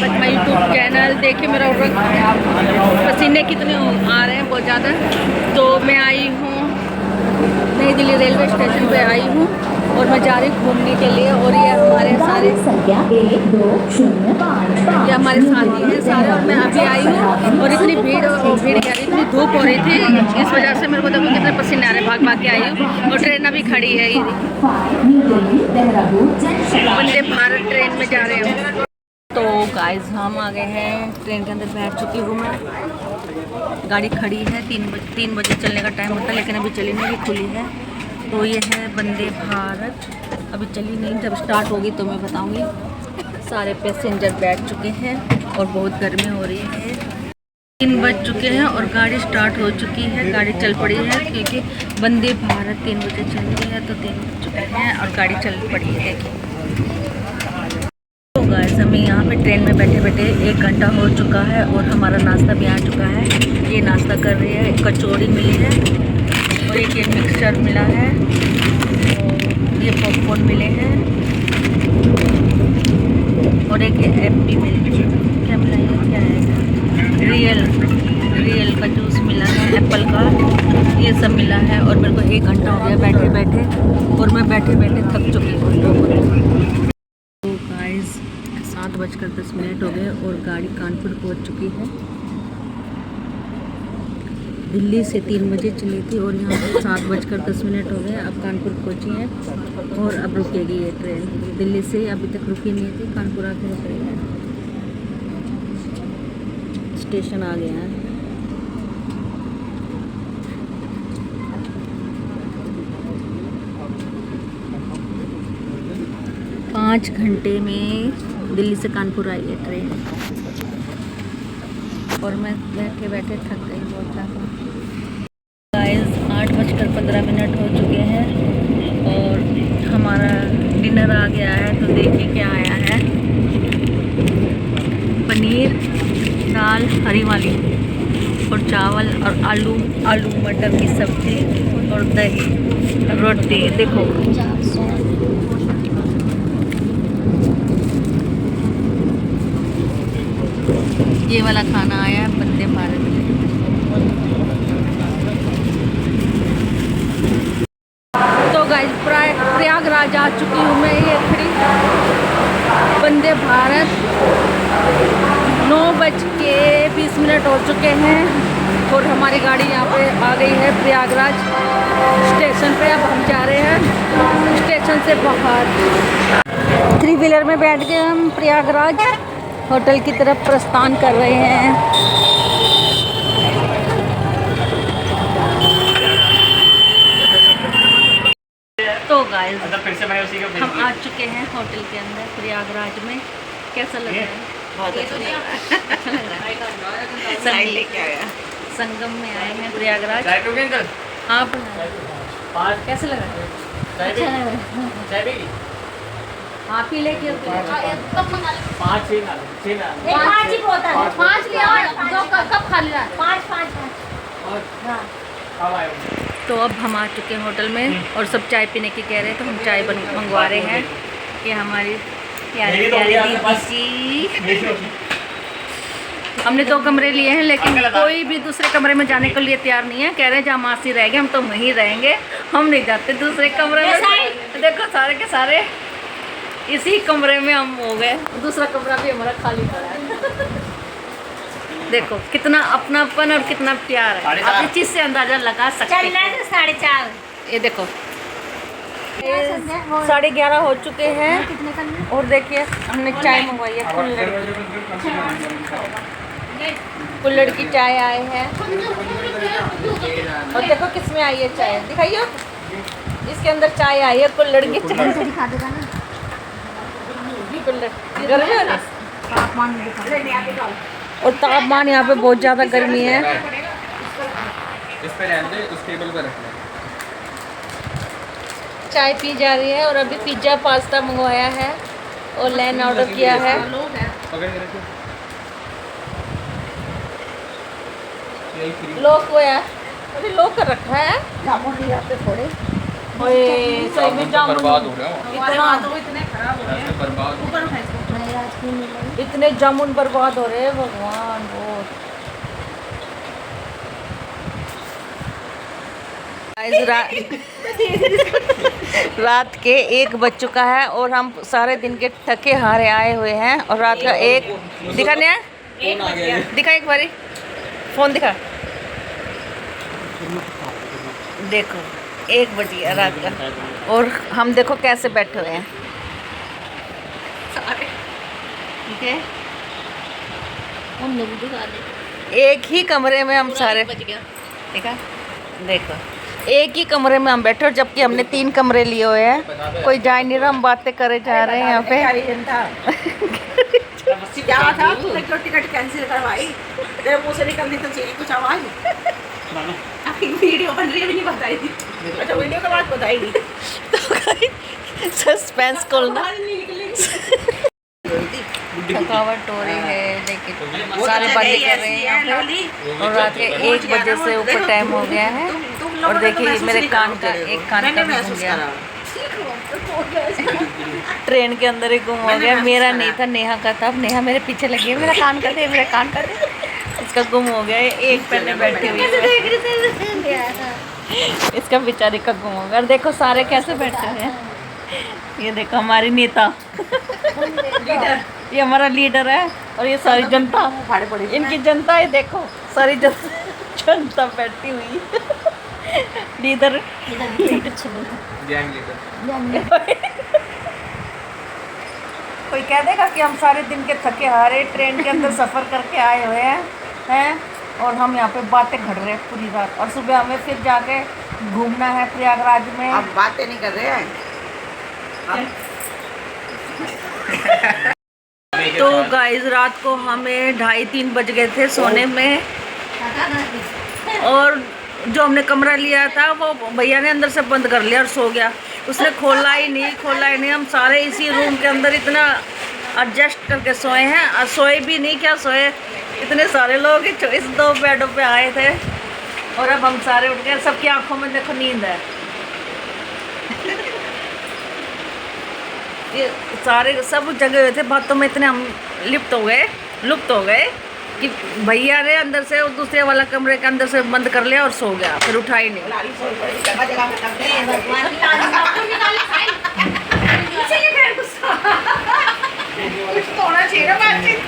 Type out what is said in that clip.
Back my YouTube channel. देखिए मेरा पसीने कितने आ रहे हैं, बहुत ज़्यादा। तो मैं आई हूँ नई दिल्ली रेलवे स्टेशन पे आई हूँ और मैं जा रही हूँ घूमने के लिए। और ये हमारे सारे संख्या 1205 ये हमारे साथी हैं सारे। और मैं अभी आई हूँ और इतनी भीड़ कह रही, इतनी धूप हो रही थी, इस वजह से मेरे को देखो कितने पसीने आ रहे, भाग भाग के आई हूँ। और ट्रेन अभी खड़ी है, वंदे भारत ट्रेन में जा रहे हैं। तो गाइस हम आ गए हैं, ट्रेन के अंदर बैठ चुकी हूँ मैं। गाड़ी खड़ी है, 3 बजे चलने का टाइम होता है, लेकिन अभी चली नहीं, अभी खुली है। तो ये है वंदे भारत, अभी चली नहीं, जब स्टार्ट होगी तो मैं बताऊंगी। सारे पैसेंजर बैठ चुके हैं और बहुत गर्मी हो रही है। 3 बज चुके हैं और गाड़ी स्टार्ट हो चुकी है, गाड़ी चल पड़ी है, क्योंकि वंदे भारत 3 बजे चल रही है। तो 3 बज चुके हैं और गाड़ी चल पड़ी है। देखिए तो गाइस हमें यहाँ पे ट्रेन में बैठे बैठे 1 घंटा हो चुका है और हमारा नाश्ता भी आ चुका है। ये नाश्ता कर रही है, कचौड़ी मिली है और एक ये मिक्सचर मिला है और ये पॉपकॉर्न मिले हैं और एक एमपी मिली है। क्या मिला है, क्या है, रियल का जूस मिला है, एप्पल का, ये सब मिला है। और मेरे को 1 घंटा हो गया बैठे बैठे और मैं बैठे बैठे थक चुकी हूँ। 7:10 हो गए और गाड़ी कानपुर पहुंच चुकी है। दिल्ली से 3 बजे चली थी और यहाँ पे 7:10 हो गए, अब कानपुर पहुंची है और अब रुकेगी ये ट्रेन। दिल्ली से अभी तक रुकी नहीं थी, कानपुर आके रुक रही है। स्टेशन आ गया है। पाँच घंटे में दिल्ली से कानपुर आई है ट्रेन और मैं बैठे बैठे थक गई बहुत ज़्यादा। गाइस 8:15 हो चुके हैं और हमारा डिनर आ गया है। तो देखिए क्या आया है, पनीर, दाल हरी वाली और चावल और आलू मटर की सब्ज़ी और दही, रोटी। देखो ये वाला खाना आया है वंदे भारत में। तो गाइस प्रयागराज आ चुकी हूँ मैं, ये खड़ी वंदे भारत। 9:20 हो चुके हैं और हमारी गाड़ी यहाँ पे आ गई है प्रयागराज स्टेशन पे। अब हम जा रहे हैं स्टेशन से बाहर। 3 व्हीलर में बैठ के हम प्रयागराज होटल की तरफ प्रस्थान कर रहे हैं। तो गाइस हम आ चुके हैं होटल के अंदर प्रयागराज में। कैसा लग रहा है? बहुत अच्छा लग रहा है। संगम लेके आया, संगम में आए हैं प्रयागराज। हाँ कैसा लग रहा है? अच्छा लग रहा है। हाँ पी ले, 5 ही बहुत है, 5 लिया और 2 कप खा लिया, 5। तो अब हम आ चुके हैं होटल में और सब चाय पीने की कह रहे हैं, तो हम चाय मंगवा रहे हैं। ये हमारी प्यारी दीदी जी। हमने 2 कमरे लिए हैं, लेकिन कोई भी दूसरे कमरे में जाने के लिए तैयार नहीं है। कह रहे हैं जहाँ मासी रहेंगे हम तो वहीं रहेंगे, हम नहीं जाते दूसरे कमरे में। देखो सारे के सारे इसी कमरे में हम हो गए, दूसरा कमरा भी हमारा खाली पड़ा है। देखो कितना अपनापन और कितना प्यार है, आप इस चीज से अंदाजा लगा सकते हैं। 4:30 ये देखो 11:30 हो चुके हैं और देखिए हमने चाय मंगवाई है, कुल्हड़ की चाय आए हैं। और देखो किसमें आई है चाय, दिखाइए। इसके अंदर चाय आई है, कुल्हड़ की चाय। दिखा देगा ना, गर्मी है और तापमान यहाँ पे बहुत ज़्यादा गर्मी है। इस पे रहने दे, उस टेबल पे रखना। चाय पी जा रही है और अभी पिज्ज़ा पास्ता मंगवाया है और लैन ऑर्डर किया है। लॉक हुआ है, अभी लॉक कर रखा है। यहाँ पे थोड़े सही में बर्बाद हो रहा है, इतना तो इतने खराब हो रहे हैं, बर्बाद। इतने जामुन बर्बाद हो रहे हैं भगवान। बहुत रात के 1 बज चुका है और हम सारे दिन के थके हारे आए हुए हैं और रात का 1 दिखाने है, दिखा एक बारी फोन दिखा, देखो 1 बज गया रात का और हम देखो कैसे बैठे हुए हैं ठीक है। एक ही कमरे में हम सारे ठीक है, देखो एक ही कमरे में हम बैठे और जबकि हमने 3 कमरे लिए हुए हैं, कोई जा नहीं रहा, हम बातें करे जा रहे हैं यहाँ पे। क्या था टिकट कैंसिल करवाई, तेरे मुंह से निकलनी तो चाहिए कुछ आवाज। वीडियो बन रही है नहीं बताई थी। अच्छा वीडियो के बाद बताई थी तो सस्पेंस खोलना। थकावट हो रही है लेकिन सारे बातें कर रहे हैं यहाँ पे और रात के 1 बजे से ऊपर टाइम हो गया है और देखिए मेरे कान का एक कान का भी घूम गया, ट्रेन के अंदर ही गुम हो गया। मेरा नहीं था, नेहा का था। अब नेहा मेरे पीछे लगी है, मेरा कान कर दे, मेरा कान कर दे। इसका गुम हो गया है, एक पहले बैठी हुई है, इसका बेचारी का गुम हो गया। और देखो सारे कैसे बैठे हैं, ये देखो हमारी नेता ये हमारा लीडर है और ये सारी जनता, इनकी जनता है, देखो सारी जनता बैठी हुई लीडर कोई कह देगा कि हम सारे दिन के थके हारे ट्रेन के अंदर सफ़र करके आए हुए हैं और हम यहाँ पे बातें घड़ रहे हैं पूरी रात और सुबह हमें फिर जाके घूमना है प्रयागराज में। अब बातें नहीं कर रहे हैं तो गाइस रात को हमें 2:30-3 बज गए थे सोने में और जो हमने कमरा लिया था वो भैया ने अंदर से बंद कर लिया और सो गया। उसने खोला ही नहीं। हम सारे इसी रूम के अंदर इतना एडजस्ट करके सोए हैं और सोए भी नहीं, क्या सोए, इतने सारे लोग इस 2 बेडों पे आए थे और अब हम सारे उठ गए। सबकी आंखों में देखो नींद है। ये सारे सब जगह हुए थे बातों में, इतने हम लुप्त हो गए कि भैया ने अंदर से दूसरे वाला कमरे के अंदर से बंद कर लिया और सो गया, फिर उठा ही नहीं। कुछ तो होना चाहिए ना बातचीत।